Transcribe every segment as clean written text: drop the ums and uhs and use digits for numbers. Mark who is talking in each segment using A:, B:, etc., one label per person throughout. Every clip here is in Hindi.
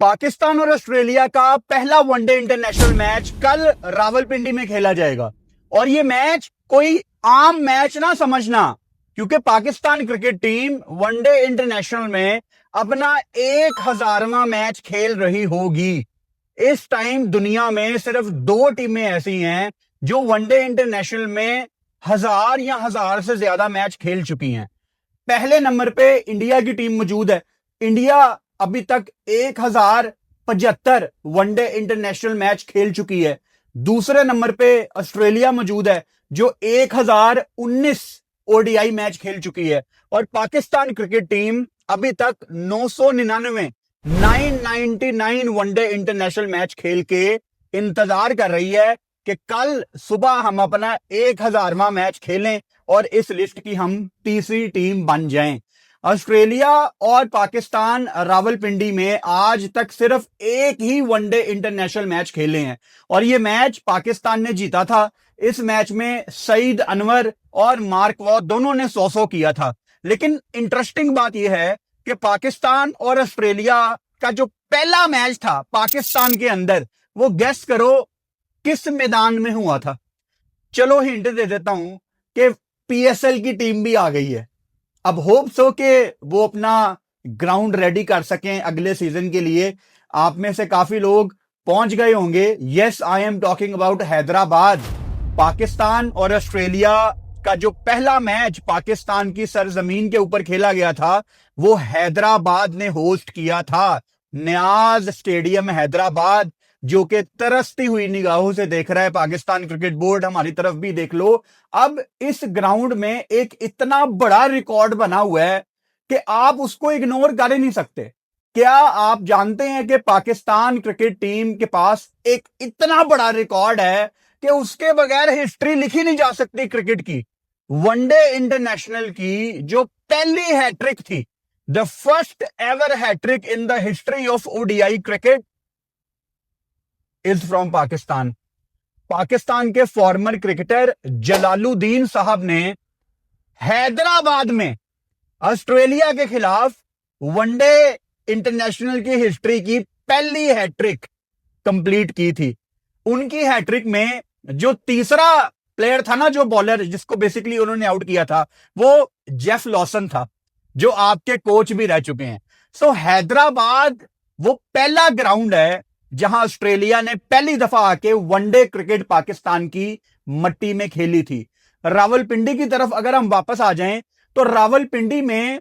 A: पाकिस्तान और ऑस्ट्रेलिया का पहला वनडे इंटरनेशनल मैच कल रावलपिंडी में खेला जाएगा और ये मैच कोई आम मैच ना समझना, क्योंकि Pakistan cricket team one day international में अपना 1000वां मैच खेल रही होगी। इस टाइम दुनिया में सिर्फ 2 टीमें ऐसी हैं जो वनडे इंटरनेशनल में 1000 या 1000 से ज्यादा मैच खेल चुकी हैं। पहले नंबर पे इंडिया की टीम मौजूद है। इंडिया अभी तक 1075 वनडे इंटरनेशनल मैच खेल चुकी है। दूसरे नंबर पे ऑस्ट्रेलिया मौजूद है जो 1019 ओडीआई मैच खेल चुकी है और पाकिस्तान क्रिकेट टीम अभी तक 999 वनडे इंटरनेशनल मैच खेल के इंतजार कर रही है कि कल सुबह हम अपना 1000वां मैच खेलें और इस लिस्ट की हम तीसरी टीम बन जाएं। ऑस्ट्रेलिया और पाकिस्तान रावलपिंडी में आज तक सिर्फ एक ही वनडे इंटरनेशनल मैच खेले हैं और ये मैच पाकिस्तान ने जीता था। इस मैच में सईद अनवर और मार्क वॉ दोनों ने 100 किया था। लेकिन इंटरेस्टिंग बात यह है कि पाकिस्तान और ऑस्ट्रेलिया का जो पहला मैच था पाकिस्तान के अंदर, वो गेस करो किस मैदान में हुआ था। चलो हिंट दे देता हूं कि पीएसएल की टीम भी आ गई है। अब होप्स हो कि वो अपना ग्राउंड रेडी कर सकें अगले सीजन के लिए। आप में से काफी लोग पहुंच गए होंगे। Yes, I am talking about Hyderabad. Pakistan और ऑस्ट्रेलिया का जो पहला मैच पाकिस्तान की सरजमीन के ऊपर खेला गया था वो हैदराबाद ने होस्ट किया था। नियाज स्टेडियम हैदराबाद, जो कि तरसती हुई निगाहों से देख रहा है पाकिस्तान क्रिकेट बोर्ड। हमारी तरफ भी देख लो। अब इस ग्राउंड में एक इतना बड़ा रिकॉर्ड बना हुआ है कि आप उसको इग्नोर कर ही नहीं सकते। क्या आप जानते हैं कि पाकिस्तान क्रिकेट टीम के पास एक इतना बड़ा रिकॉर्ड है कि उसके बगैर हिस्ट्री लिखी नहीं जा सकती क्रिकेट की। वनडे इंटरनेशनल की जो पहली हैट्रिक थी, the first ever hattrick in the history of ODI cricket is from Pakistan. Pakistan के फॉर्मर क्रिकेटर जलालुद्दीन साहब ने हैदराबाद में ऑस्ट्रेलिया के खिलाफ वनडे इंटरनेशनल की हिस्ट्री की पहली हैट्रिक कंप्लीट की थी। उनकी हैट्रिक में जो तीसरा प्लेयर था ना, जो बॉलर जिसको बेसिकली उन्होंने आउट किया था, वो जेफ लॉसन था, जो आपके कोच भी रह चुके हैं। सो हैदराबाद वो पहला ग्राउंड है जहां ऑस्ट्रेलिया ने पहली दफा आके वनडे क्रिकेट पाकिस्तान की मट्टी में खेली थी। रावलपिंडी की तरफ अगर हम वापस आ जाएं तो रावलपिंडी में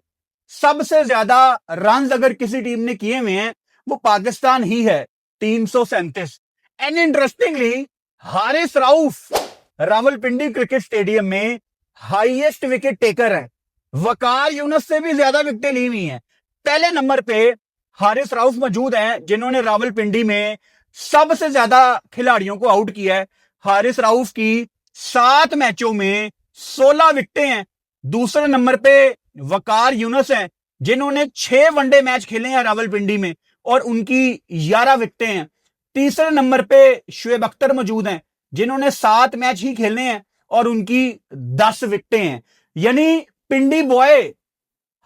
A: सबसे ज्यादा रन अगर किसी टीम ने किए हुए हैं वो पाकिस्तान ही है, 337। And interestingly Haris Rauf Rawalpindi cricket stadium में हाईएस्ट विकेट टेकर है। वकार यूनुस से भी ज्यादा विकेटें ली हुई हैं। पहले नंबर पे हारिस राउफ मौजूद हैं जिन्होंने रावलपिंडी में सबसे ज्यादा खिलाड़ियों को आउट किया है। हारिस राउफ की 7 मैचों में 16 विकेटें हैं। दूसरे नंबर पे वकार यूनुस हैं जिन्होंने 6 वनडे मैच खेले हैं रावलपिंडी में और उनकी 11 विकेटें हैं। तीसरे नंबर पे शुएब अख्तर मौजूद हैं जिन्होंने 7 मैच ही खेले हैं और उनकी 10 विकेटें हैं। यानी Pindi boy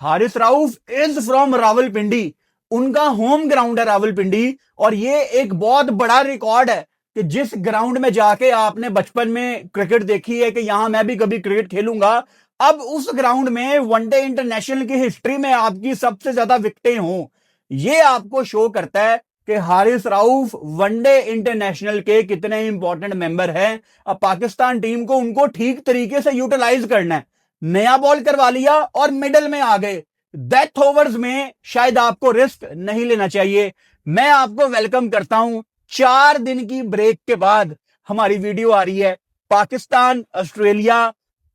A: Haris Rauf is from Rawalpindi. उनका होम ग्राउंड है रावलपिंडी और ये एक बहुत बड़ा रिकॉर्ड है कि जिस ग्राउंड में जाके आपने बचपन में क्रिकेट देखी है कि यहां मैं भी कभी क्रिकेट खेलूंगा, अब उस ग्राउंड में वनडे इंटरनेशनल की हिस्ट्री में आपकी सबसे ज्यादा विकेटें हों। ये आपको शो करता है कि हारिस राउफ वनडे इंटरनेशनल के कितने इंपॉर्टेंट मेंबर हैं। अब पाकिस्तान टीम को उनको ठीक तरीके से यूटिलाइज करना है। नया बॉल करवा लिया और मिडल में आ गए। डेथ ओवर्स में शायद आपको रिस्क नहीं लेना चाहिए। मैं आपको वेलकम करता हूं। 4 दिन की ब्रेक के बाद हमारी वीडियो आ रही है। पाकिस्तान ऑस्ट्रेलिया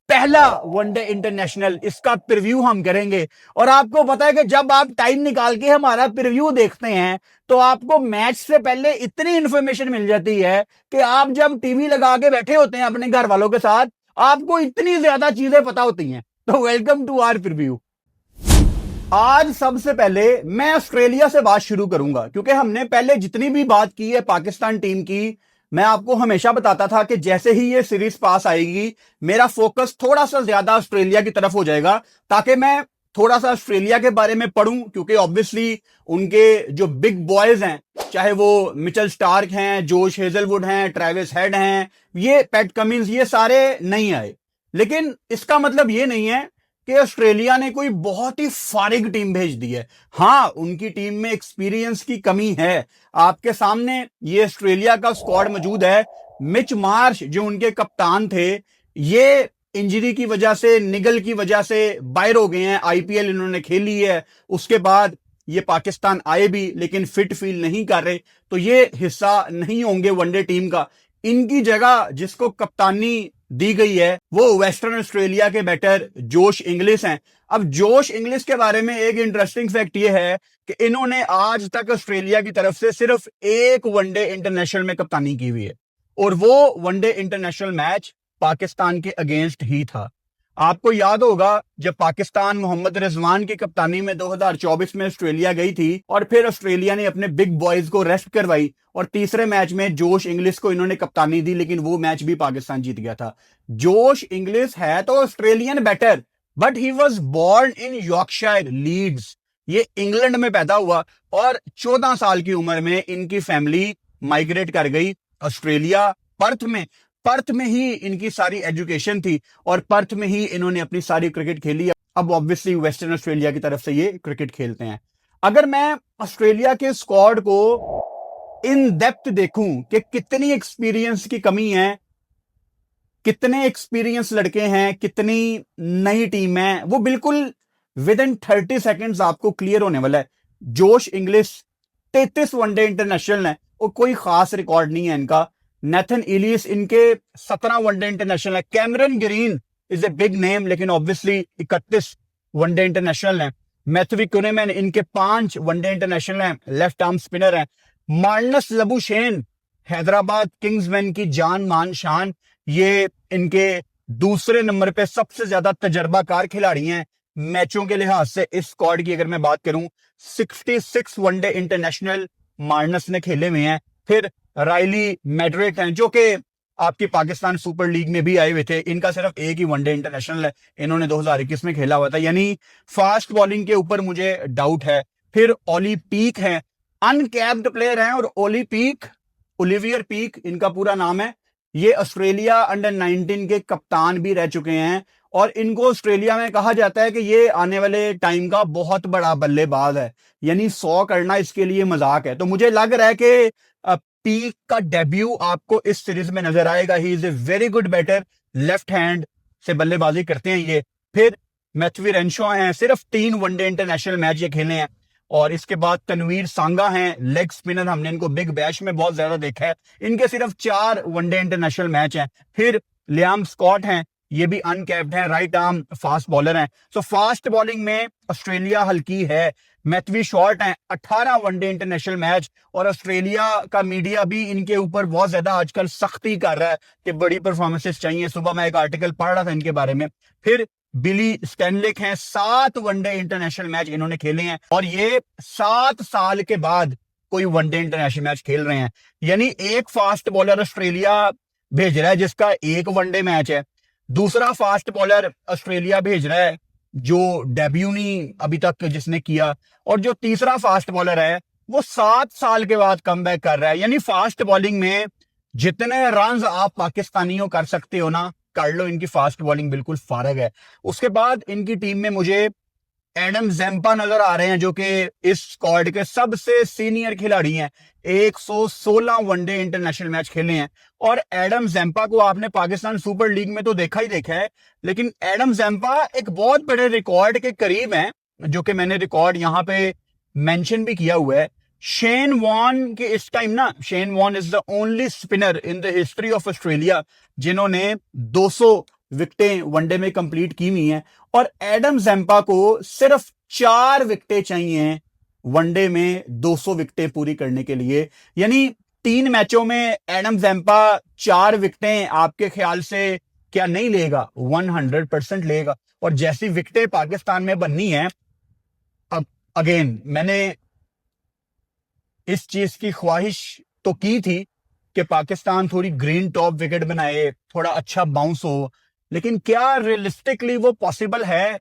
A: पहला वनडे इंटरनेशनल, इसका प्रीव्यू हम करेंगे। और आपको पता है कि जब आप टाइम निकाल के हमारा प्रीव्यू देखते हैं तो आपको मैच से पहले इतनी इंफॉर्मेशन मिल जाती है कि आप जब टीवी लगा के बैठे होते हैं अपने घर वालों के साथ, आपको इतनी ज्यादा चीजें पता होती हैं। तो वेलकम टू आवर प्रीव्यू। आज सबसे पहले मैं ऑस्ट्रेलिया से बात शुरू करूंगा क्योंकि हमने पहले जितनी भी बात की है पाकिस्तान टीम की, मैं आपको हमेशा बताता था कि जैसे ही ये सीरीज पास आएगी मेरा फोकस थोड़ा सा ज्यादा ऑस्ट्रेलिया की तरफ हो जाएगा ताकि मैं थोड़ा सा ऑस्ट्रेलिया के बारे में पढ़ूं, क्योंकि ऑब्वियसली उनके जो बिग बॉयज हैं, चाहे वो मिचेल स्टार्क हैं, जोश हेजलवुड हैं, ट्रेविस हेड हैं, ये पैट कमिंस, ये सारे नहीं आए। लेकिन इसका मतलब ये नहीं है कि ऑस्ट्रेलिया ने कोई बहुत ही फारिग टीम भेज दी है। हाँ, उनकी टीम में एक्सपीरियंस की कमी है। आपके सामने ये ऑस्ट्रेलिया का स्क्वाड मौजूद है। मिच मार्श जो उनके कप्तान थे, ये इंजरी की वजह से, निगल की वजह से बाहर हो गए हैं। आईपीएल इन्होंने खेली है, उसके बाद ये पाकिस्तान आए भी, लेकिन फिट फील नहीं कर रहे, तो ये हिस्सा नहीं होंगे वनडे टीम का। इनकी जगह जिसको कप्तानी दी गई है वो वेस्टर्न ऑस्ट्रेलिया के बैटर जोश इंग्लिश हैं। अब जोश इंग्लिश के बारे में एक इंटरेस्टिंग फैक्ट ये है कि इन्होंने आज तक ऑस्ट्रेलिया की तरफ से सिर्फ एक वनडे इंटरनेशनल में कप्तानी की हुई है, और वो वनडे इंटरनेशनल मैच पाकिस्तान के अगेंस्ट ही था। आपको याद होगा जब पाकिस्तान मोहम्मद रिजवान की कप्तानी में 2024 में ऑस्ट्रेलिया गई थी, और फिर ऑस्ट्रेलिया ने अपने बिग बॉयज को रेस्ट करवाई, और तीसरे मैच में जोश इंग्लिश को इन्होंने कप्तानी दी, लेकिन वो मैच भी पाकिस्तान जीत गया था। जोश इंग्लिश है तो Australian batter, but he was born in Yorkshire, Leeds. ये इंग्लैंड में पैदा हुआ, और 14 साल की उम्र में इनकी फैमिली माइग्रेट कर गई ऑस्ट्रेलिया, पर्थ में ही इनकी सारी एजुकेशन थी, और पर्थ में ही इन्होंने अपनी सारी क्रिकेट खेली। अब ऑब्वियसली वेस्टर्न ऑस्ट्रेलिया की तरफ से ये क्रिकेट खेलते हैं। अगर मैं ऑस्ट्रेलिया के स्क्वाड को इन डेप्थ देखूं कि कितनी एक्सपीरियंस की कमी है, कितने एक्सपीरियंस लड़के हैं, कितनी नई टीम है, वो बिल्कुल विद इन 30 सेकेंड्स आपको क्लियर होने वाला है। जोश इंग्लिश 33 वनडे इंटरनेशनल है, और कोई खास रिकॉर्ड नहीं है इनका। नेथन इलियस इनके 17 वनडे इंटरनेशनल है। Cameron green is a big name, लेकिन ऑब्वियसली 31 वनडे इंटरनेशनल है। मैथ्यू कुनेमैन इनके 5 वनडे इंटरनेशनल हैं, लेफ्ट आर्म स्पिनर हैं। मार्नस लबुशेन हैदराबाद किंग्समैन की जान मान शान, ये इनके दूसरे नंबर पे सबसे ज्यादा तजर्बाकार खिलाड़ी हैं मैचों के लिहाज से। इस स्क्वाड की अगर मैं बात करूं, 66 वनडे इंटरनेशनल मार्नस ने खेले हुए हैं। फिर राइली मैड्रिड हैं, जो कि आपकी पाकिस्तान सुपर लीग में भी आए हुए थे। इनका सिर्फ एक ही वनडे इंटरनेशनल है, इन्होंने 2021 में खेला हुआ था। यानी फास्ट बॉलिंग के ऊपर मुझे डाउट है। फिर ओली पीक है, अनकैप्ड प्लेयर हैं, और ओली पीक, ओलिवियर पीक इनका पूरा नाम है। ये ऑस्ट्रेलिया अंडर 19 के कप्तान भी रह चुके हैं, और इनको ऑस्ट्रेलिया में कहा जाता है कि ये आने वाले टाइम का बहुत बड़ा बल्लेबाज है। यानी 100 करना इसके लिए मजाक है। तो मुझे लग रहा है कि पीक का डेब्यू आपको इस सीरीज में नजर आएगा। He is a very good batter, left hand से बल्लेबाजी करते हैं ये। फिर मैथ्यू रेनशॉ हैं, सिर्फ 3 वनडे इंटरनेशनल मैच ये खेले हैं। और इसके बाद तनवीर सांगा हैं, लेग स्पिनर, हमने इनको बिग बैश में बहुत ज्यादा देखा है। इनके सिर्फ 4 वनडे इंटरनेशनल मैच हैं। फिर लियाम स्कॉट हैं, ये भी अनकैप्ड हैं, राइट आर्म फास्ट बॉलर हैं। सो फास्ट बॉलिंग में ऑस्ट्रेलिया हल्की है। मैथ्यू शॉर्ट हैं, 18 वनडे इंटरनेशनल मैच, और ऑस्ट्रेलिया का मीडिया भी इनके ऊपर बहुत ज्यादा आजकल सख्ती कर रहा है कि बड़ी परफॉर्मेंसेस चाहिए। सुबह मैं एक आर्टिकल पढ़ रहा था इनके बारे में। फिर बिली स्टैनलिक हैं, 7 वनडे इंटरनेशनल मैच इन्होंने खेले हैं, और ये 7 साल के बाद कोई वनडे इंटरनेशनल मैच खेल रहे हैं। यानी एक फास्ट बॉलर ऑस्ट्रेलिया भेज रहा है जिसका एक वनडे मैच है, दूसरा फास्ट बॉलर ऑस्ट्रेलिया भेज रहा है जो डेब्यू नहीं अभी तक जिसने किया, और जो तीसरा फास्ट बॉलर है वो 7 साल के बाद कमबैक कर रहा है। यानी फास्ट बॉलिंग में जितने रन आप पाकिस्तानियों कर सकते हो ना, कर लो। इनकी फास्ट बॉलिंग बिल्कुल फारग है। उसके बाद इनकी टीम में मुझे एडम ज़ैम्पा नजर आ रहे हैं, जो कि इस स्क्वाड के सबसे सीनियर खिलाड़ी हैं। 116 वनडे इंटरनेशनल मैच खेले हैं, और एडम ज़ैम्पा को आपने पाकिस्तान सुपर लीग में तो देखा ही देखा है, लेकिन एडम ज़ैम्पा एक बहुत बड़े रिकॉर्ड के करीब हैं, जो कि मैंने रिकॉर्ड यहां पे मेंशन भी किया हुआ है। शेन वॉन के इस टाइम ना, Shane Warne is the only spinner in the history of Australia जिन्होंने 200 विकेटें वनडे में कंप्लीट की हुई हैं, और एडम ज़ैम्पा को सिर्फ 4 विकेटें चाहिए वनडे में 200 विकेटें पूरी करने के लिए। यानी 3 मैचों में एडम ज़ैम्पा 4 विकेटें आपके ख्याल से क्या नहीं लेगा? 100% लेगा। और जैसी विकेटें पाकिस्तान में बननी है, अब अगेन मैंने इस चीज की ख्वाहिश तो की थी कि पाकिस्तान थोड़ी ग्रीन टॉप विकेट बनाए, थोड़ा अच्छा बाउंस हो, लेकिन क्या रियलिस्टिकली वो पॉसिबल है?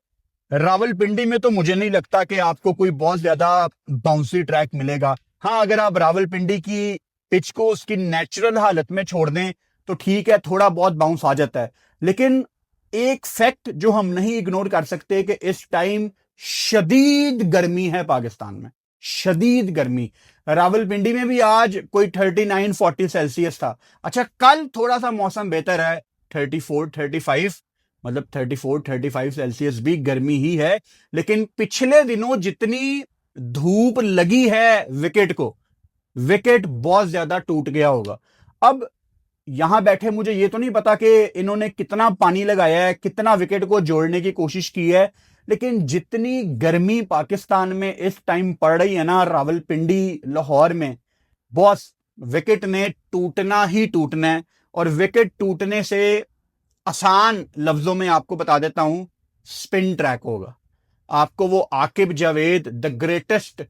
A: रावलपिंडी में तो मुझे नहीं लगता कि आपको कोई बहुत ज्यादा बाउंसी ट्रैक मिलेगा। हाँ, अगर आप रावलपिंडी की पिच को उसकी नेचुरल हालत में छोड़ दें तो ठीक है, थोड़ा बहुत बाउंस आ जाता है। लेकिन एक फैक्ट जो हम नहीं इग्नोर कर सकते कि इस टाइम शदीद गर्मी है पाकिस्तान में, शदीद गर्मी। रावलपिंडी में भी आज कोई 39-40 सेल्सियस था। अच्छा, कल थोड़ा सा मौसम बेहतर है, 34-35, मतलब 34-35 सेल्सियस भी गर्मी ही है। लेकिन पिछले दिनों जितनी धूप लगी है विकेट को, विकेट बहुत ज्यादा टूट गया होगा। अब यहां बैठे मुझे ये तो नहीं पता कि इन्होंने कितना पानी लगाया है, कितना विकेट को जोड़ने की कोशिश की है, लेकिन जितनी गर्मी पाकिस्तान में इस टाइम पड़ रही है ना, रावलपिंडी लाहौर में, बॉस, विकेट ने टूटना ही टूटना है। और विकेट टूटने से आसान लफ्जों में आपको बता देता हूं, स्पिन ट्रैक होगा। आपको वो Aqib Javed, the greatest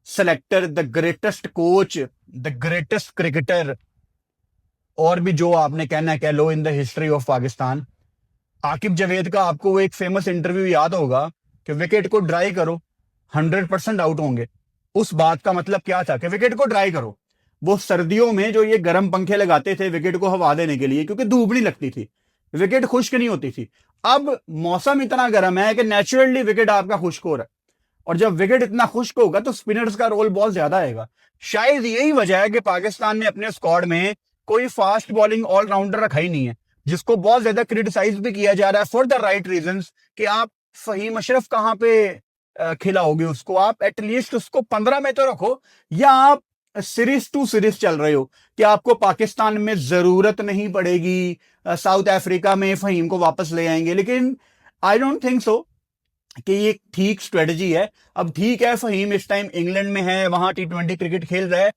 A: selector, the greatest coach, the greatest cricketer, और भी जो आपने कहना कह लो in the history of Pakistan, Aqib Javed का आपको वो एक फेमस इंटरव्यू याद होगा कि विकेट को ड्राई करो, 100% आउट होंगे। उस बात का मतलब क्या था कि विकेट को ड्राई करो। वो सर्दियों में जो ये गर्म पंखे लगाते थे विकेट को हवा देने के लिए, क्योंकि धूप नहीं लगती थी, विकेट खुश्क नहीं होती थी। अब मौसम इतना गर्म है कि नेचुरली विकेट आपका खुश्क हो रहा है, और जब विकेट इतना खुश्क होगा तो स्पिनर्स का रोल बहुत ज्यादा आएगा। शायद यही वजह है कि पाकिस्तान ने अपने स्क्वाड में कोई फास्ट बॉलिंग ऑलराउंडर रखा ही नहीं है, जिसको बहुत ज्यादा क्रिटिसाइज भी किया जा रहा है फॉर द राइट रीजंस कि आप फहीम अशरफ कहां पे खिलाओगे उसको, आप एटलीस्ट उसको 15 में तो रखो, या आप सीरीज टू सीरीज चल रहे हो कि आपको पाकिस्तान में जरूरत नहीं पड़ेगी, साउथ अफ्रीका में फहीम को वापस ले आएंगे। लेकिन आई डोंट थिंक सो कि ये ठीक स्ट्रेटजी है। अब ठीक है, फहीम इस टाइम इंग्लैंड में है, वहां T20 क्रिकेट खेल रहा है,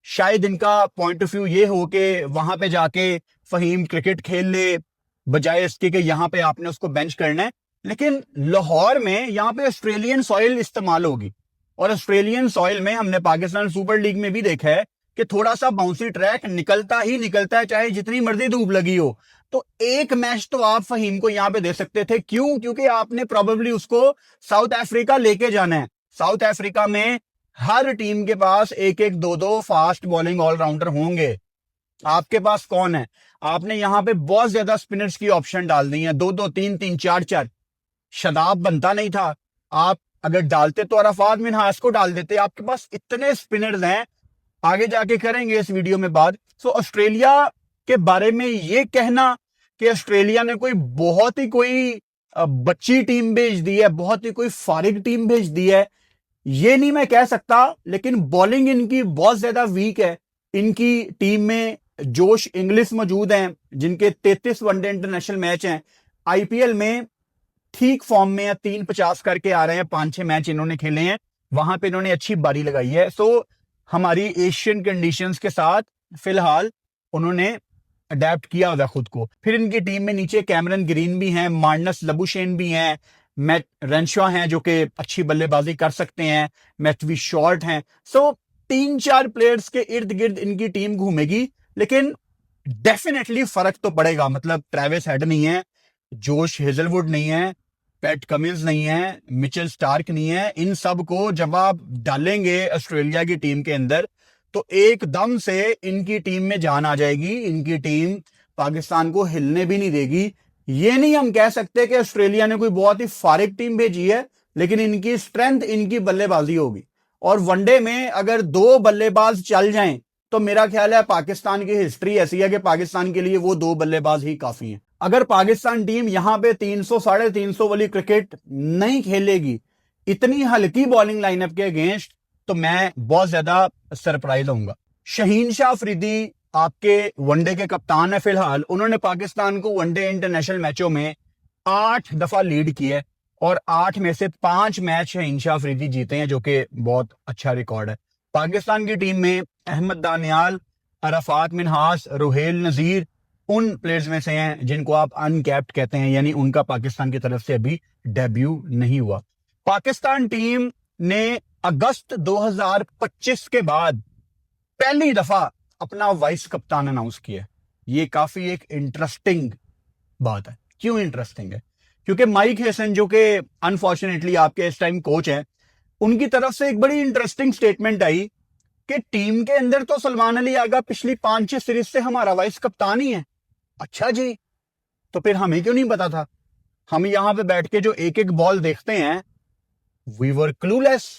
A: शायद इनका पॉइंट ऑफ व्यू ये हो कि वहां पे जाके फहीम क्रिकेट खेल ले, बजाय इसके कि यहाँ पे आपने उसको बेंच करना है। लेकिन लाहौर में यहाँ पे ऑस्ट्रेलियन सॉइल इस्तेमाल होगी, और ऑस्ट्रेलियन सॉइल में हमने पाकिस्तान सुपर लीग में भी देखा है कि थोड़ा सा बाउंसी ट्रैक निकलता ही निकलता है, चाहे जितनी मर्जी धूप लगी हो। तो एक मैच तो आप फहीम को यहां पे दे सकते थे, क्यों? क्योंकि आपने प्रोबेबली उसको साउथ अफ्रीका लेके जाना है। साउथ अफ्रीका में हर टीम के पास एक एक दो दो फास्ट बॉलिंग ऑलराउंडर होंगे, आपके पास कौन है? आपने यहां पे बहुत ज्यादा स्पिनर्स की ऑप्शन डाल दी है, दो दो तीन तीन चार चार। शदाब बनता नहीं था, आप अगर डालते तो अरफात मिनहास को डाल देते। आपके पास इतने स्पिनर्स हैं, आगे जाके करेंगे इस वीडियो में बात। सो ऑस्ट्रेलिया के बारे में ये कहना कि ऑस्ट्रेलिया ने कोई बहुत ही कोई बच्ची टीम भेज दी है, बहुत ही कोई फारिग टीम भेज दी है, ये नहीं मैं कह सकता। लेकिन बॉलिंग इनकी बहुत ज्यादा वीक है। इनकी टीम में जोश इंग्लिश मौजूद हैं, जिनके 33 वनडे इंटरनेशनल मैच हैं, आईपीएल में ठीक फॉर्म में है, 350 करके आ रहे हैं, 5-6 मैच इन्होंने खेले हैं, वहां पे इन्होंने अच्छी बारी लगाई है। सो हमारी एशियन कंडीशंस के साथ फिलहाल उन्होंने अडेप्ट किया हुआ खुद को। फिर इनकी टीम में नीचे कैमरन ग्रीन भी हैं, मार्नस लबुशेन भी हैं, मैट रेंशॉ हैं जो कि अच्छी बल्लेबाजी कर सकते हैं, मैथ्यू शॉर्ट हैं। सो 3-4 प्लेयर्स के इर्द गिर्द इनकी टीम घूमेगी, लेकिन डेफिनेटली फर्क तो पड़ेगा। मतलब ट्रेविस हेड नहीं है, जोश हेजलवुड नहीं है, पैट कमिंस नहीं है, मिचेल स्टार्क नहीं है। इन सब को जब आप डालेंगे ऑस्ट्रेलिया की टीम के अंदर तो एकदम से इनकी टीम में जान आ जाएगी। इनकी टीम पाकिस्तान को हिलने भी नहीं देगी। ये नहीं हम कह सकते कि ऑस्ट्रेलिया ने कोई बहुत ही फारिग टीम भेजी है, लेकिन इनकी स्ट्रेंथ इनकी बल्लेबाजी होगी। और वनडे में अगर 2 बल्लेबाज चल जाएं तो मेरा ख्याल है पाकिस्तान की हिस्ट्री ऐसी है कि पाकिस्तान के लिए वो 2 बल्लेबाज ही काफी हैं। अगर पाकिस्तान टीम यहां पे 300-350 वाली क्रिकेट नहीं खेलेगी इतनी हल्की बॉलिंग लाइनअप के अगेंस्ट, तो मैं बहुत ज्यादा सरप्राइज होऊंगा। शहीन शाह अफरीदी आपके वनडे के कप्तान है फिलहाल। उन्होंने पाकिस्तान को वनडे इंटरनेशनल मैचों में 8 दफा लीड किया है, और 8 में से 5 मैच शहीन शाह अफरीदी जीते हैं, जो कि बहुत अच्छा रिकॉर्ड है। पाकिस्तान की टीम में अहमद दानियाल, अरफात मिनहास, रुहेल नजीर उन प्लेयर्स में से हैं जिनको आप अनकैप्ड कहते हैं, यानी उनका पाकिस्तान की तरफ से अभी डेब्यू नहीं हुआ। पाकिस्तान टीम ने अगस्त 2025 के बाद पहली दफा अपना वाइस कप्तान अनाउंस किया। ये काफी एक इंटरेस्टिंग बात है। क्यों इंटरेस्टिंग है? क्योंकि माइक हेसन जो कि अनफॉर्चुनेटली आपके इस टाइम कोच हैं, उनकी तरफ से एक बड़ी इंटरेस्टिंग स्टेटमेंट आई कि टीम के अंदर तो सलमान अली आगा पिछली 5-6 सीरीज से हमारा वाइस कप्तान ही है। अच्छा जी, तो फिर हमें क्यों नहीं पता था? हम यहां पे बैठ के जो एक एक बॉल देखते हैं, वी वर क्लूलेस।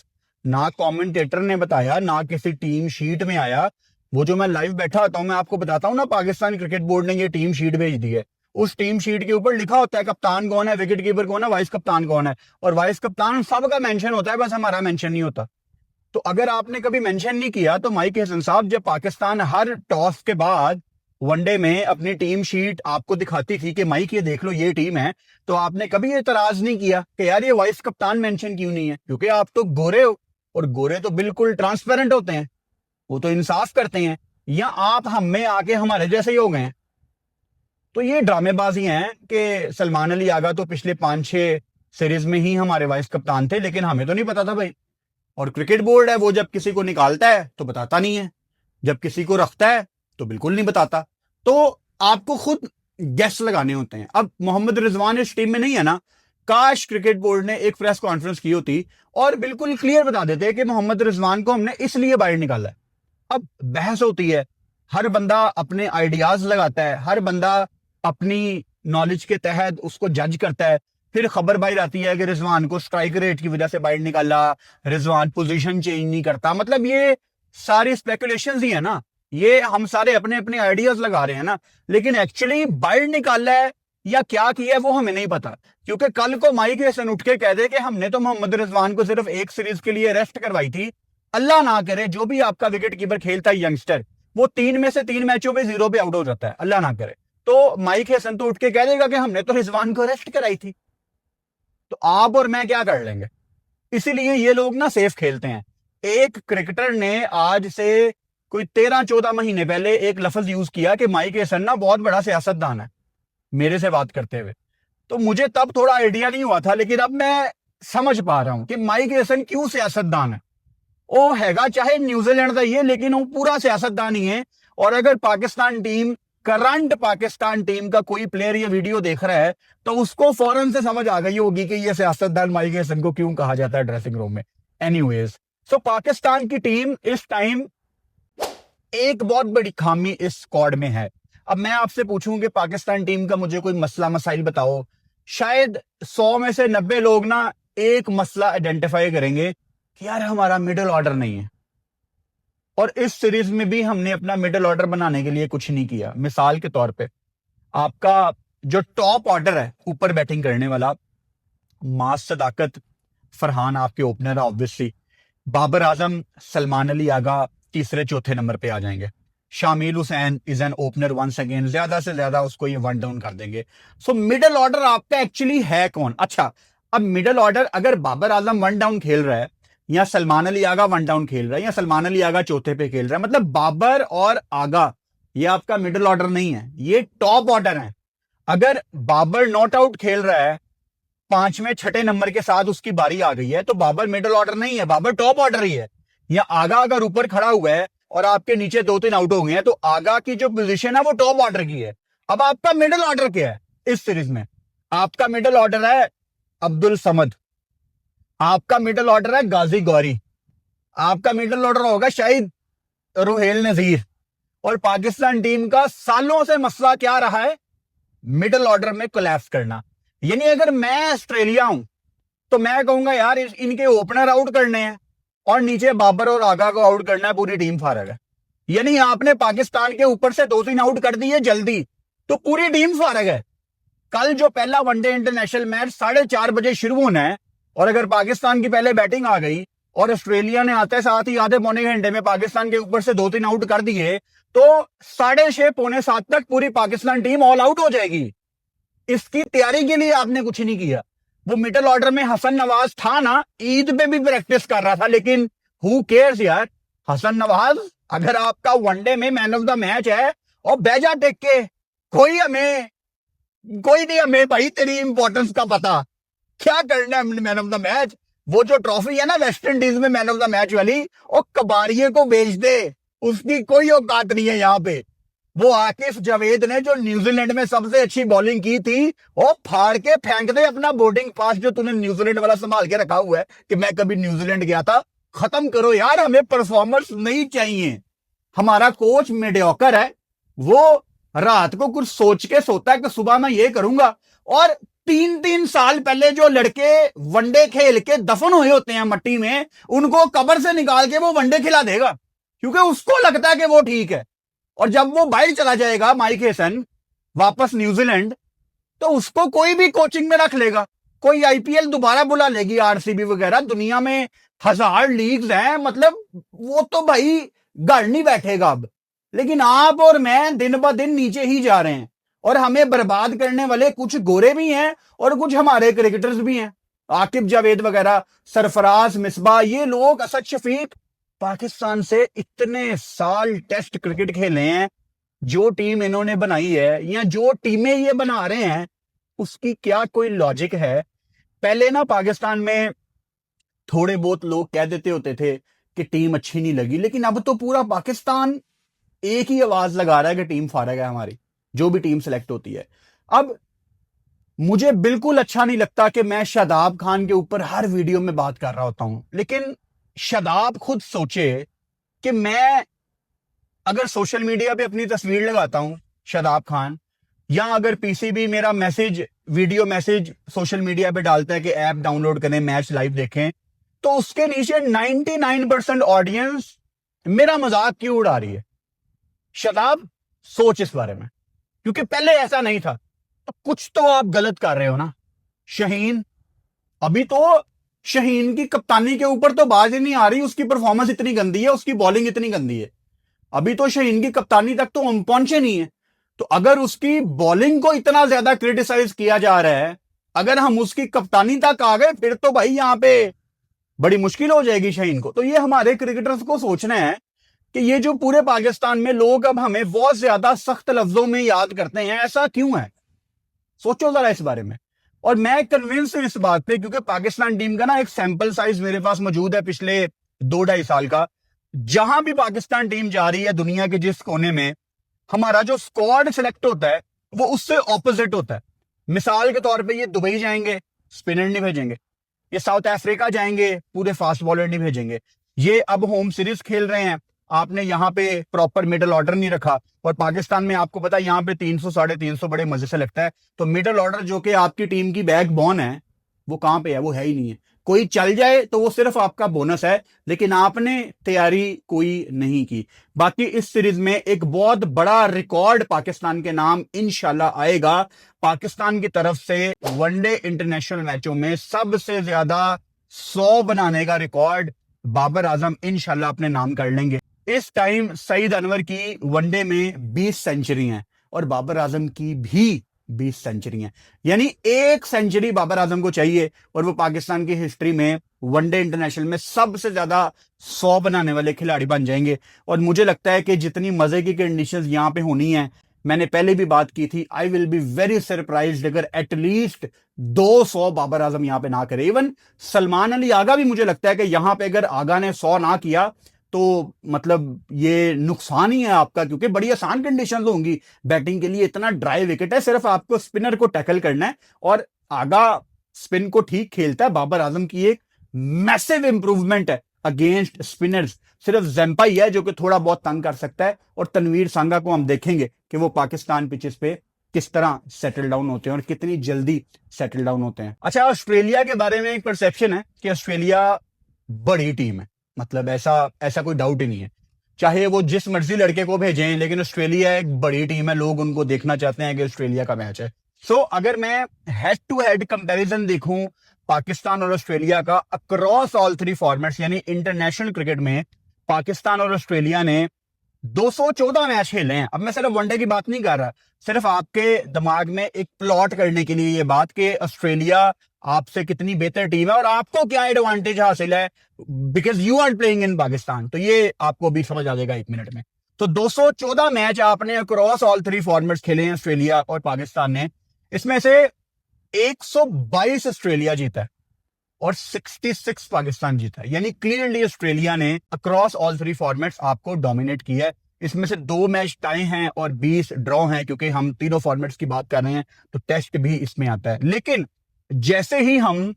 A: ना कमेंटेटर ने बताया, ना किसी टीम शीट में आया। वो जो मैं लाइव बैठा होता हूं, मैं आपको बताता हूं ना, पाकिस्तान क्रिकेट बोर्ड ने ये टीम शीट भेज दी है। उस टीम शीट के ऊपर लिखा होता है कप्तान कौन है, विकेट कीपर कौन है, वाइस कप्तान कौन है, और वाइस कप्तान सबका मेंशन होता है, बस हमारा मेंशन नहीं होता। तो अगर आपने कभी मेंशन नहीं किया तो माइक हसन साहब, जब पाकिस्तान हर टॉस के बाद वनडे में अपनी टीम शीट आपको दिखाती थी कि माइक ये देख लो ये टीम है, तो आपने कभी एतराज नहीं किया कि यार ये वाइस कप्तान मेंशन क्यों नहीं है? क्योंकि आप तो गोरे हो, और गोरे तो बिल्कुल ट्रांसपेरेंट होते हैं, वो तो इंसाफ करते हैं। या आप हम में आके हमारे जैसे ही हो गए हैं? तो ये ड्रामेबाजी हैं कि सलमान अली आगा तो पिछले 5-6 सीरीज में ही हमारे वाइस कप्तान थे, लेकिन हमें तो नहीं पता था भाई। और क्रिकेट बोर्ड है, वो जब किसी को निकालता है तो बताता नहीं है, जब किसी को रखता है तो बिल्कुल नहीं बताता। तो आपको खुद गेस लगाने होते हैं। अब मोहम्मद रिजवान इस टीम में नहीं है ना, काश क्रिकेट बोर्ड ने एक प्रेस कॉन्फ्रेंस की होती और बिल्कुल क्लियर बता देते कि मोहम्मद रिजवान को हमने इसलिए बाहर निकाला है। अब बहस होती है, हर बंदा अपने आइडियाज लगाता है, हर बंदा अपनी नॉलेज के तहत उसको जज करता है। फिर खबर बाहर आती है कि रिजवान को स्ट्राइक रेट की वजह से बाहर निकाला, रिजवान पोजीशन चेंज नहीं करता। मतलब ये सारी स्पेकुलेशंस ही है ना, ये हम सारे अपने अपने आइडियाज लगा रहे हैं ना, लेकिन एक्चुअली बाहर निकाला है या क्या किया है वो हमें नहीं पता। क्योंकि कल को माइक हसन उठ के कह दे कि हमने तो मोहम्मद रिजवान को सिर्फ एक सीरीज के लिए रेस्ट करवाई थी, अल्लाह ना करे जो भी आपका विकेट कीपर खेलता है यंगस्टर, वो 3 में से 3 मैचों में 0 पे आउट हो जाता है, अल्लाह ना करे, तो माइक हसन तो उठ के कह देगा कि हमने तो रिजवान को रेस्ट कराई थी। तो आप और मैं क्या कर लेंगे? इसीलिए ये लोग ना सेफ खेलते हैं। एक क्रिकेटर ने आज से कोई 13-14 महीने पहले एक लफ्ज यूज किया कि माइक हसन ना बहुत बड़ा सियासतदान है, मेरे से बात करते हुए। तो मुझे तब थोड़ा आइडिया नहीं हुआ था, लेकिन अब मैं समझ पा रहा हूं कि माइक हसन क्यों सियासतदान है। वो हैगा चाहे न्यूजीलैंड का ही है, लेकिन वो पूरा सियासतदान ही है। और अगर Pakistan team, current Pakistan team का कोई प्लेयर ये वीडियो देख रहा है तो उसको फौरन से समझ आ गई होगी कि ये सियासतदान माइक हसन को क्यों कहा जाता है ड्रेसिंग रूम में। एनीवेज, सो पाकिस्तान की टीम इस टाइम एक बहुत बड़ी खामी इस स्क्वाड में है। अब मैं आपसे पूछूं कि पाकिस्तान टीम का मुझे कोई मसला मसाइल बताओ, शायद 100 में से 90 लोग ना एक मसला आइडेंटिफाई करेंगे कि यार हमारा मिडिल ऑर्डर नहीं है। और इस सीरीज में भी हमने अपना मिडिल ऑर्डर बनाने के लिए कुछ नहीं किया। मिसाल के तौर पे आपका जो टॉप ऑर्डर है ऊपर बैटिंग करने वाला, मास सदाकत फरहान आपके ओपनर है ऑब्वियसली, बाबर आजम सलमान अली आगा तीसरे चौथे नंबर पे आ जाएंगे, Shamil Hussain is an opener once again, ज्यादा से ज्यादा उसको ये वन डाउन कर देंगे। सो मिडिल ऑर्डर आपका एक्चुअली है कौन? अच्छा, अब मिडिल ऑर्डर अगर बाबर आजम वन डाउन खेल रहा है, या सलमान अली आगा वन डाउन खेल रहा है, या सलमान अली आगा चौथे पे खेल रहा है, मतलब बाबर और आगा ये आपका मिडिल ऑर्डर नहीं है, ये टॉप ऑर्डर है। अगर बाबर नॉट आउट खेल रहा है 5वें 6ठे नंबर के साथ उसकी बारी आ गई है, तो बाबर मिडिल ऑर्डर नहीं है, बाबर टॉप ऑर्डर ही है। या आगा अगर ऊपर खड़ा हुआ है और आपके नीचे 2-3 आउट हो गए हैं, तो आगा की जो पोजीशन है वो टॉप ऑर्डर की है। अब आपका मिडिल ऑर्डर क्या है इस सीरीज में? आपका मिडिल ऑर्डर है अब्दुल समद, आपका मिडिल ऑर्डर है गाजी गौरी, आपका मिडिल ऑर्डर होगा शायद रुहेल नजीर। और पाकिस्तान टीम का सालों से मसला क्या रहा है? मिडिल ऑर्डर में कोलैप्स करना। यानी अगर मैं ऑस्ट्रेलिया हूं तो मैं कहूंगा यार इनके ओपनर आउट करने हैं और नीचे बाबर और आगा को आउट करना है, पूरी टीम फारग है। यानी आपने पाकिस्तान के ऊपर से 2-3 आउट कर दिए जल्दी तो पूरी टीम फारग है। कल जो पहला वनडे इंटरनेशनल मैच 4:30 बजे शुरू होना है, और अगर पाकिस्तान की पहले बैटिंग आ गई और ऑस्ट्रेलिया ने आते साथ ही आधे पौने घंटे में पाकिस्तान के ऊपर से 2-3 आउट कर दिए, तो 6:30 पौने 7 तक पूरी पाकिस्तान टीम ऑल आउट हो जाएगी। इसकी तैयारी के लिए आपने कुछ नहीं किया। वो मिडिल ऑर्डर में हसन नवाज था ना, ईद पे भी प्रैक्टिस कर रहा था, लेकिन हु केयर्स यार। हसन नवाज अगर आपका वनडे में मैन ऑफ द मैच है और बैजा टेक के, कोई नहीं हमें भाई तेरी इंपॉर्टेंस का पता, क्या करना है मैन ऑफ द मैच। वो जो ट्रॉफी है ना वेस्ट इंडीज में मैन ऑफ द मैच वाली, वो कबाड़िए को बेच दे, उसकी कोई औकात नहीं है यहाँ पे। वो आकिफ जावेद ने जो न्यूजीलैंड में सबसे अच्छी बॉलिंग की थी, वो फाड़ के फेंक दे अपना बोर्डिंग पास जो तूने न्यूजीलैंड वाला संभाल के रखा हुआ है कि मैं कभी न्यूजीलैंड गया था। खत्म करो यार, हमें परफॉर्मर्स नहीं चाहिए। हमारा कोच मीडियोकर है, वो रात को कुछ सोच के सोता है कि सुबह मैं ये करूंगा, और 3-3 साल पहले जो लड़के वनडे खेल के दफन हुए होते हैं मट्टी में, उनको कब्र से निकाल के वो वनडे खिला देगा, क्योंकि उसको लगता है कि वो ठीक है। और जब वो बाहर चला जाएगा माइक हेसन वापस न्यूजीलैंड, तो उसको कोई भी कोचिंग में रख लेगा, कोई आईपीएल दोबारा बुला लेगी, आरसीबी वगैरह। दुनिया में 1000 लीग्स हैं, मतलब वो तो भाई घर नहीं बैठेगा अब। लेकिन आप और मैं दिन ब दिन नीचे ही जा रहे हैं, और हमें बर्बाद करने वाले कुछ गोरे भी हैं और कुछ हमारे क्रिकेटर्स भी हैं, आकिब जावेद वगैरह, सरफराज मिसबा, ये लोग, असद शफीक। पाकिस्तान से इतने साल टेस्ट क्रिकेट खेले हैं, जो टीम इन्होंने बनाई है या जो टीमें ये बना रहे हैं, उसकी क्या कोई लॉजिक है? पहले ना पाकिस्तान में थोड़े बहुत लोग कह देते होते थे कि टीम अच्छी नहीं लगी, लेकिन अब तो पूरा पाकिस्तान एक ही आवाज लगा रहा है कि टीम फारग है हमारी, जो भी टीम सेलेक्ट होती है। अब मुझे बिल्कुल अच्छा नहीं लगता कि मैं शादाब खान के ऊपर हर वीडियो में बात कर रहा होता हूं, लेकिन शादाब खुद सोचे कि मैं अगर सोशल मीडिया पे अपनी तस्वीर लगाता हूं शादाब खान, या अगर पीसीबी मेरा message, video message social media पे डालता है कि ऐप डाउनलोड करें, मैच लाइव देखें, तो उसके नीचे 99% ऑडियंस मेरा मजाक क्यों उड़ा रही है? शादाब, सोच इस बारे में, क्योंकि पहले ऐसा नहीं था। तो कुछ तो आप गलत कर रहे हो ना। शाहीन, अभी तो शाहीन की कप्तानी के ऊपर तो बात ही नहीं आ रही, उसकी परफॉर्मेंस इतनी गंदी है, उसकी बॉलिंग इतनी गंदी है। अभी तो शाहीन की कप्तानी तक तो हम पहुंचे नहीं है। तो अगर उसकी बॉलिंग को इतना ज्यादा क्रिटिसाइज किया जा रहा है, अगर हम उसकी कप्तानी तक आ गए, फिर तो भाई यहां पे बड़ी मुश्किल हो जाएगी शाहीन को। तो ये हमारे क्रिकेटर्स को सोचना है कि ये जो पूरे पाकिस्तान में लोग अब हमें बहुत ज्यादा सख्त लफ्जों में याद करते हैं, ऐसा क्यों है? सोचो जरा इस बारे में। और मैं कन्विंस हूं इस बात पे, क्योंकि पाकिस्तान टीम का ना एक सैंपल साइज मेरे पास मौजूद है पिछले 2-2.5 साल का। जहां भी पाकिस्तान टीम जा रही है दुनिया के जिस कोने में, हमारा जो स्क्वाड सिलेक्ट होता है वो उससे ऑपोजिट होता है। मिसाल के तौर पे ये दुबई जाएंगे, स्पिनर नहीं भेजेंगे। ये साउथ अफ्रीका जाएंगे, पूरे फास्ट बॉलर नहीं भेजेंगे। ये अब होम सीरीज खेल रहे हैं, आपने यहाँ पे प्रॉपर मिडल ऑर्डर नहीं रखा। और पाकिस्तान में आपको पता है यहाँ पे 300 350 बड़े मजे से लगता है। तो मिडल ऑर्डर जो कि आपकी टीम की बैकबोन है, वो कहां पे है? वो है ही नहीं है। कोई चल जाए तो वो सिर्फ आपका बोनस है, लेकिन आपने तैयारी कोई नहीं की। बाकी इस सीरीज में एक बहुत बड़ा रिकॉर्ड पाकिस्तान के नाम इंशाल्लाह आएगा। पाकिस्तान की तरफ से वनडे इंटरनेशनल मैचों में सबसे ज्यादा 100 बनाने का रिकॉर्ड बाबर आजम इंशाल्लाह अपने नाम कर लेंगे। इस टाइम सईद अनवर की वनडे में 20 सेंचुरी हैं और बाबर आजम की भी 20 सेंचुरी हैं। यानी 1 सेंचुरी बाबर आजम को चाहिए और वो पाकिस्तान की हिस्ट्री में वनडे इंटरनेशनल में सबसे ज्यादा 100 बनाने वाले खिलाड़ी बन जाएंगे। और मुझे लगता है कि जितनी मजे की कंडीशंस यहां पे होनी है, मैंने पहले भी बात की थी, I will be very surprised अगर एटलीस्ट 200 बाबर आजम यहां पे ना करे। इवन सलमान अली आगा भी मुझे लगता है कि यहां पे अगर आगा ने 100 ना किया तो मतलब ये नुकसान ही है आपका, क्योंकि बड़ी आसान कंडीशन होंगी बैटिंग के लिए। इतना ड्राई विकेट है, सिर्फ आपको स्पिनर को टैकल करना है और आगा स्पिन को ठीक खेलता है। बाबर आजम की एक मैसिव इंप्रूवमेंट है अगेंस्ट स्पिनर्स। सिर्फ जैम्पा ही है जो कि थोड़ा बहुत तंग कर सकता है, और तनवीर सांगा को हम देखेंगे कि वो पाकिस्तान पिचेस पे किस तरह सेटल डाउन होते हैं और कितनी जल्दी सेटल डाउन होते हैं। अच्छा, ऑस्ट्रेलिया के बारे में एक परसेप्शन है कि ऑस्ट्रेलिया बड़ी टीम है, मतलब ऐसा कोई डाउट ही नहीं है। चाहे वो जिस मर्जी लड़के को भेजें, लेकिन ऑस्ट्रेलिया एक बड़ी टीम है, लोग उनको देखना चाहते हैं कि ऑस्ट्रेलिया का मैच है। सो अगर मैं हेड टू हेड कंपैरिजन देखूं पाकिस्तान और ऑस्ट्रेलिया का अक्रॉस ऑल 3 फॉर्मेट्स, यानी इंटरनेशनल क्रिकेट में पाकिस्तान और ऑस्ट्रेलिया ने 214 मैच खेले हैं। अब मैं सिर्फ वनडे की बात नहीं कर रहा, सिर्फ आपके दिमाग में एक प्लॉट करने के लिए ये बात कि ऑस्ट्रेलिया आपसे कितनी बेहतर टीम है और आपको क्या एडवांटेज हासिल है because you are playing in Pakistan. तो ये आपको भी समझ आ जाएगा 1 मिनट में। तो 214 मैच आपने अक्रॉस ऑल 3 फॉर्मेट्स खेले हैं ऑस्ट्रेलिया और पाकिस्तान ने। इसमें से 122 ऑस्ट्रेलिया जीता है और 66 पाकिस्तान जीता है। यानी क्लियरली ऑस्ट्रेलिया ने अक्रॉस ऑल 3 फॉर्मेट्स आपको डोमिनेट किया है। इसमें से 2 मैच टाई हैं और 20 ड्रॉ हैं, क्योंकि हम तीनों फॉर्मेट्स की बात कर रहे हैं तो टेस्ट भी इसमें आता है। लेकिन जैसे ही हम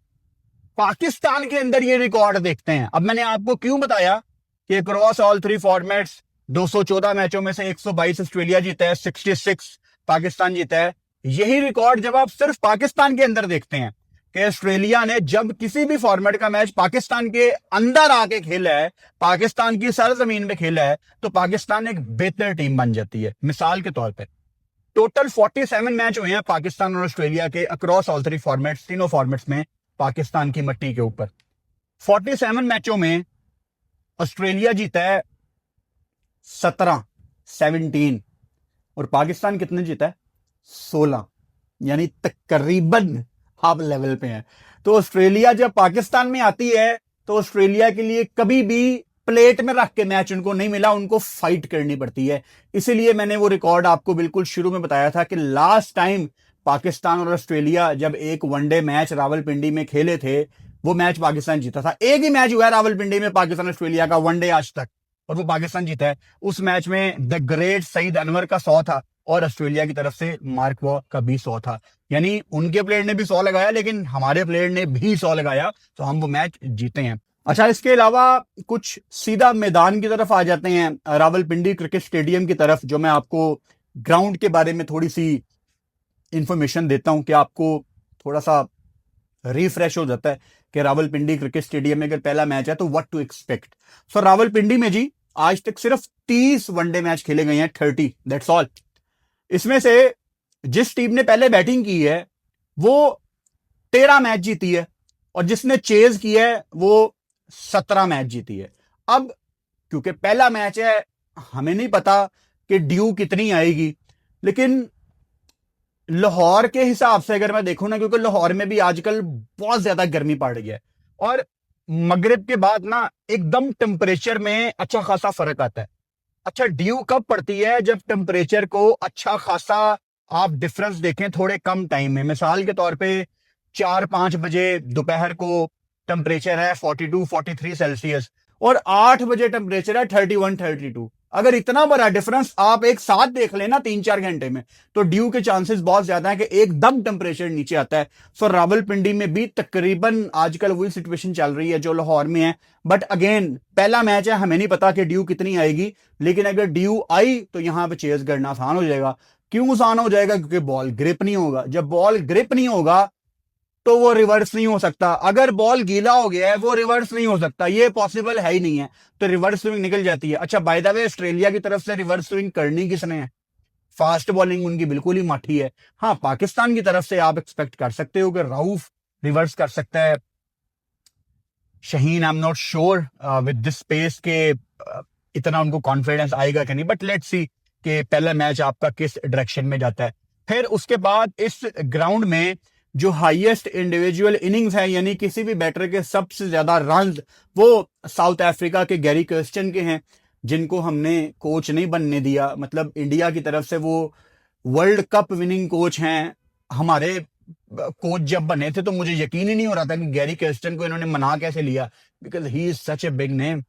A: पाकिस्तान के अंदर ये रिकॉर्ड देखते हैं, अब मैंने आपको क्यों बताया कि अक्रॉस ऑल 3 फॉर्मेट्स 214 मैचों में से 122 ऑस्ट्रेलिया जीता है, 66 पाकिस्तान जीता है। यही रिकॉर्ड जब आप सिर्फ पाकिस्तान के अंदर देखते हैं कि ऑस्ट्रेलिया ने जब किसी भी फॉर्मेट का मैच पाकिस्तान के अंदर आके खेला है, पाकिस्तान की सरजमीन पे खेला है, तो पाकिस्तान एक बेहतर टीम बन जाती है। मिसाल के तौर पे टोटल 47 मैच हुए हैं पाकिस्तान और ऑस्ट्रेलिया के अक्रॉस ऑल 3 फॉर्मेट्स, तीनों फॉर्मेट्स में पाकिस्तान की मट्टी के ऊपर। 47 मैचों में ऑस्ट्रेलिया जीता है 17 और पाकिस्तान कितने जीता है 16, यानी तकरीबन हाफ लेवल पे है। तो ऑस्ट्रेलिया जब पाकिस्तान में आती है तो ऑस्ट्रेलिया के लिए कभी भी प्लेट में रख के मैच उनको नहीं मिला, उनको फाइट करनी पड़ती है। इसीलिए मैंने वो रिकॉर्ड आपको बिल्कुल शुरू में बताया था कि लास्ट टाइम पाकिस्तान और ऑस्ट्रेलिया जब एक वनडे मैच रावलपिंडी में खेले थे, वो मैच पाकिस्तान जीता था। एक ही मैच हुआ है रावलपिंडी में पाकिस्तान ऑस्ट्रेलिया का वनडे आज तक, और वो पाकिस्तान जीता है। उस मैच में द ग्रेट सईद अनवर का 100 था और ऑस्ट्रेलिया की तरफ से मार्क वॉ का भी 100 था। यानी उनके प्लेयर ने भी 100 लगाया, लेकिन हमारे प्लेयर ने भी 100 लगाया, तो हम वो मैच जीते हैं। अच्छा, इसके अलावा कुछ सीधा मैदान की तरफ आ जाते हैं, रावलपिंडी क्रिकेट स्टेडियम की तरफ, जो मैं आपको ग्राउंड के बारे में थोड़ी सी इंफॉर्मेशन देता हूं कि आपको थोड़ा सा रिफ्रेश हो जाता है कि रावलपिंडी क्रिकेट स्टेडियम में अगर पहला मैच है तो व्हाट टू एक्सपेक्ट। सो रावलपिंडी में जी आज तक सिर्फ 30 वनडे मैच खेले गए हैं, 30, दैट्स ऑल। इसमें से जिस टीम ने पहले बैटिंग की है वो 13 मैच जीती है, और जिसने चेज किया है वो 17 मैच जीती है। अब क्योंकि पहला मैच है, हमें नहीं पता कि ड्यू कितनी आएगी, लेकिन लाहौर के हिसाब से अगर मैं देखूं ना, क्योंकि लाहौर में भी आजकल बहुत ज्यादा गर्मी पड़ रही है और मगरिब के बाद ना एकदम टेम्परेचर में अच्छा खासा फर्क आता है। अच्छा, ड्यू कब पड़ती है? जब टेम्परेचर को अच्छा खासा आप डिफरेंस देखें थोड़े कम टाइम में। मिसाल के तौर पे 4-5 बजे दोपहर को टेम्परेचर है 42-43 सेल्सियस और 8 बजे टेम्परेचर है 31-32। अगर इतना बड़ा डिफरेंस आप एक साथ देख लेना 3-4 घंटे में, तो ड्यू के चांसेस बहुत ज्यादा है कि एकदम टेम्परेचर नीचे आता है। सो रावलपिंडी में भी तकरीबन आजकल वही सिचुएशन चल रही है जो लाहौर में है। बट अगेन पहला मैच है, हमें नहीं पता कि ड्यू कितनी आएगी, लेकिन अगर ड्यू आई तो यहां पे चेज करना आसान हो जाएगा। क्यों आसान हो जाएगा? क्योंकि बॉल ग्रिप नहीं होगा। जब बॉल ग्रिप नहीं होगा तो वो रिवर्स नहीं हो सकता। अगर बॉल गीला हो गया है वो रिवर्स नहीं हो सकता, ये पॉसिबल है ही नहीं है, तो रिवर्स स्विंग निकल जाती है। अच्छा, बाय द वे ऑस्ट्रेलिया की तरफ से रिवर्स स्विंग करनी किसने है? फास्ट बॉलिंग उनकी बिल्कुल ही माठी है। हाँ, पाकिस्तान की तरफ से आप एक्सपेक्ट कर सकते हो कि राउफ रिवर्स कर सकता है। Shaheen, I am not sure with this space के इतना उनको कॉन्फिडेंस आएगा कि नहीं, बट लेट्स सी कि पहला मैच आपका किस डायरेक्शन में जाता है। फिर उसके बाद इस ग्राउंड में जो हाईएस्ट इंडिविजुअल इनिंग्स है, यानी किसी भी बैटर के सबसे ज्यादा रन, वो साउथ अफ्रीका के गैरी कर्स्टन के हैं, जिनको हमने कोच नहीं बनने दिया। मतलब इंडिया की तरफ से वो वर्ल्ड कप विनिंग कोच हैं। हमारे कोच जब बने थे तो मुझे यकीन ही नहीं हो रहा था कि गैरी कर्स्टन को इन्होंने मना कैसे लिया, because he is such a big name.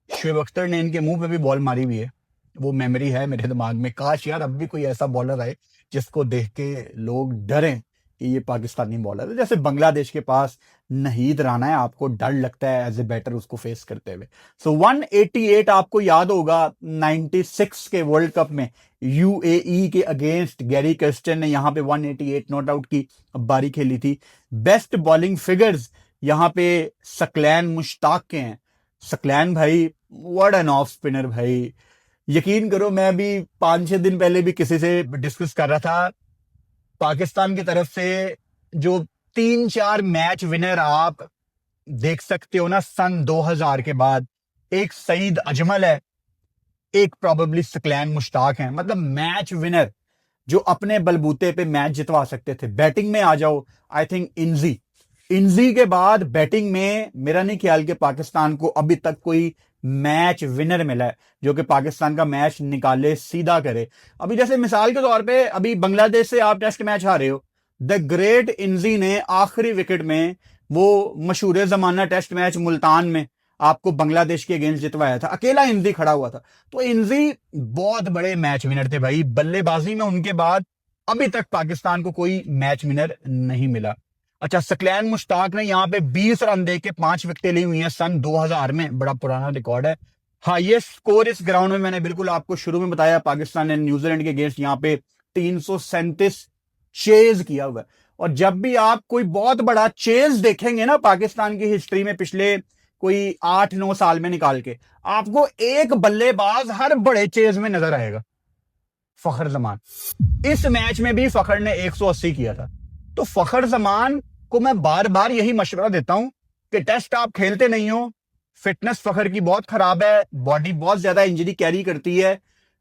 A: Shoaib Akhtar ने इनके मुंह पे भी बॉल मारी हुई है, वो मेमोरी है मेरे दिमाग में। काश यार अब भी कोई ऐसा बॉलर आए जिसको देख के लोग डरें कि ये पाकिस्तानी बॉलर है। जैसे बांग्लादेश के पास नहीद राना है, आपको डर लगता है एज ए बैटर उसको फेस करते हुए। सो 188 आपको याद होगा 96 के वर्ल्ड कप में यूएई के अगेंस्ट गैरी कर्स्टन ने यहां पे 188 नॉट आउट की बारी खेली थी। बेस्ट बॉलिंग फिगर्स यहां पे सकलैन मुश्ताक के हैं। सकलैन भाई व्हाट एन ऑफ स्पिनर भाई, यकीन करो मैं भी 5-6 दिन पहले भी किसी से डिस्कस कर रहा था, पाकिस्तान की तरफ से जो 3-4 मैच विनर आप देख सकते हो ना सन 2000 के बाद, एक सईद अजमल है, एक प्रोबेबली सकलैन मुश्ताक है। मतलब मैच विनर जो अपने बलबूते पे मैच जितवा सकते थे। बैटिंग में आ जाओ, आई थिंक इंजी के बाद बैटिंग में मेरा नहीं ख्याल कि पाकिस्तान को अभी तक कोई मैच विनर मिला है जो कि पाकिस्तान का मैच निकाले, सीधा करे। अभी जैसे मिसाल के तौर पे अभी बांग्लादेश से आप टेस्ट मैच हारे हो, द ग्रेट इंजी ने आखिरी विकेट में वो मशहूर जमाना टेस्ट मैच मुल्तान में आपको बांग्लादेश के अगेंस्ट जितवाया था, अकेला इंजी खड़ा हुआ था। तो इंजी बहुत बड़े मैच विनर थे भाई, बल्लेबाजी में उनके बाद अभी तक पाकिस्तान को कोई मैच विनर नहीं मिला। अच्छा, सकलैन मुश्ताक ने यहाँ पे 20 रन दे के 5 विकेटें ली हुई हैं सन 2000 में, बड़ा पुराना रिकॉर्ड है। हाईएस्ट स्कोर इस ग्राउंड में मैंने बिल्कुल आपको शुरू में बताया, पाकिस्तान ने न्यूजीलैंड के अगेंस्ट यहाँ पे 337 चेज किया हुआ है। और जब भी आप कोई बहुत बड़ा चेज देखेंगे ना पाकिस्तान की हिस्ट्री में पिछले कोई 8-9 साल में निकाल के, आपको एक बल्लेबाज हर बड़े चेज में नजर आएगा, फखर जमान। इस मैच में भी फखर ने 180 किया था। तो फखर जमान को मैं बार बार यही मशवरा देता हूं कि टेस्ट आप खेलते नहीं हो, फिटनेस फखर की बहुत खराब है, बॉडी बहुत ज्यादा इंजरी कैरी करती है,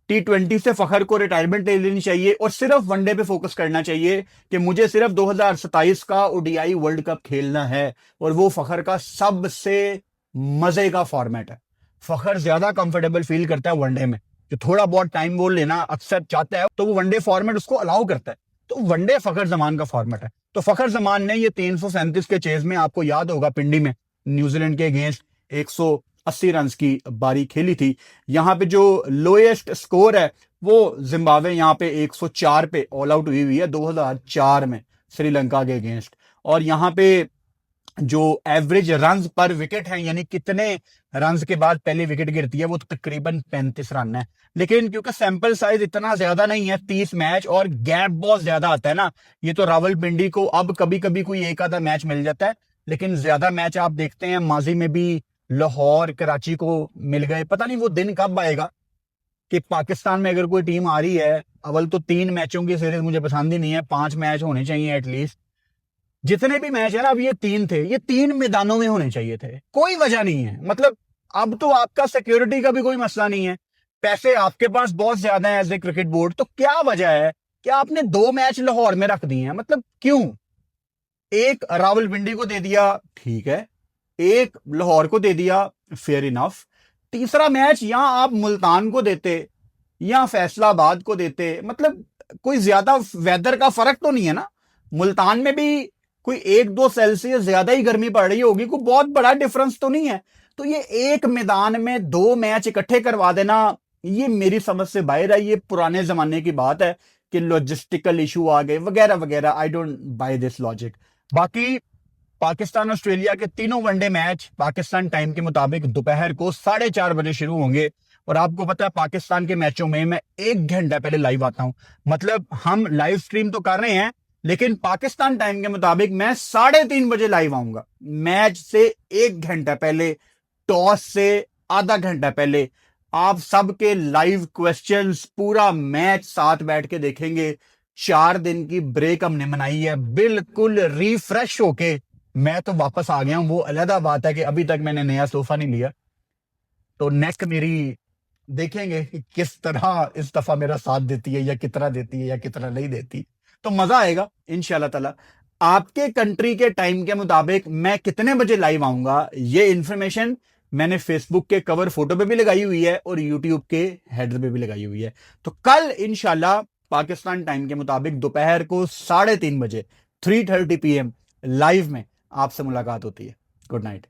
A: T20 से फखर को रिटायरमेंट ले लेनी चाहिए और सिर्फ वनडे पे फोकस करना चाहिए कि मुझे सिर्फ 2027 का ओडीआई वर्ल्ड कप खेलना है, और वो फखर का सबसे मजे का फॉर्मेट है। फखर ज्यादा कंफर्टेबल फील करता है वनडे में, जो थोड़ा बहुत टाइम बोल लेना अक्सर चाहता है, तो वो वनडे फॉर्मेट उसको अलाउ करता है। तो वनडे फखर जमान का फॉर्मेट है। तो फखर जमान ने ये 337 के चेज में, आपको याद होगा पिंडी में न्यूजीलैंड के अगेंस्ट 180 रन की बारी खेली थी। यहां पे जो लोएस्ट स्कोर है वो जिम्बाब्वे यहाँ पे 104 पे ऑल आउट हुई है 2004 में श्रीलंका के अगेंस्ट। और यहाँ पे जो एवरेज रन्स पर विकेट है, यानी कितने रन्स के बाद पहली विकेट गिरती है, वो तकरीबन 35 रन है। लेकिन क्योंकि सैंपल साइज इतना ज्यादा नहीं है, 30 मैच, और गैप बहुत ज्यादा आता है ना, ये तो रावलपिंडी को अब कभी कभी कोई एक आधा मैच मिल जाता है, लेकिन ज्यादा मैच आप देखते हैं माजी में भी लाहौर कराची को मिल गए। पता नहीं वो दिन कब आएगा कि पाकिस्तान में अगर कोई टीम आ रही है, अव्वल तो 3 मैचों की सीरीज मुझे पसंद ही नहीं है, 5 मैच होने चाहिए एटलीस्ट। जितने भी मैच है ना, अब ये 3 थे, ये 3 मैदानों में होने चाहिए थे। कोई वजह नहीं है, मतलब अब तो आपका सिक्योरिटी का भी कोई मसला नहीं है, पैसे आपके पास बहुत ज्यादा है एज ए क्रिकेट बोर्ड, तो क्या वजह है कि आपने 2 मैच लाहौर में रख दिए हैं? मतलब क्यों? एक रावलपिंडी को दे दिया, ठीक है, एक लाहौर को दे दिया, फेयर इनफ, तीसरा मैच यहां आप मुल्तान को देते या फैसलाबाद को देते, मतलब कोई ज्यादा वेदर का फर्क तो नहीं है ना। मुल्तान में भी कोई 1-2 सेल्सियस ज्यादा ही गर्मी पड़ रही होगी, कोई बहुत बड़ा डिफरेंस तो नहीं है। तो ये एक मैदान में 2 मैच इकट्ठे करवा देना, ये मेरी समझ से बाहर है। ये पुराने जमाने की बात है कि लॉजिस्टिकल इशू आ गए वगैरह वगैरह, I don't by this logic. बाकी पाकिस्तान ऑस्ट्रेलिया के तीनों वनडे मैच पाकिस्तान टाइम के मुताबिक दोपहर को 4:30 बजे शुरू होंगे। और आपको पता है पाकिस्तान के मैचों में मैं 1 घंटा पहले लाइव आता हूं, मतलब हम लाइव स्ट्रीम तो कर रहे हैं, लेकिन पाकिस्तान टाइम के मुताबिक मैं 3:30 बजे लाइव आऊंगा। मैच से 1 घंटा पहले, टॉस से आधा घंटा पहले, आप सबके लाइव क्वेश्चंस, पूरा मैच साथ बैठ के देखेंगे। 4 दिन की ब्रेक हमने मनाई है, बिल्कुल रिफ्रेश होके मैं तो वापस आ गया हूं। वो अलग बात है कि अभी तक मैंने नया सोफा नहीं लिया, तो नेक मेरी देखेंगे कि किस तरह इस दफा मेरा साथ देती है, या कितना देती है या कितना नहीं देती। तो मजा आएगा इंशाल्लाह ताला। आपके कंट्री के टाइम के मुताबिक मैं कितने बजे लाइव आऊंगा, ये इंफॉर्मेशन मैंने फेसबुक के कवर फोटो पे भी लगाई हुई है और यूट्यूब के हेडर पे भी लगाई हुई है। तो कल इंशाल्लाह पाकिस्तान टाइम के मुताबिक दोपहर को 3:30 बजे 3:30 PM लाइव में आपसे मुलाकात होती है। Good night.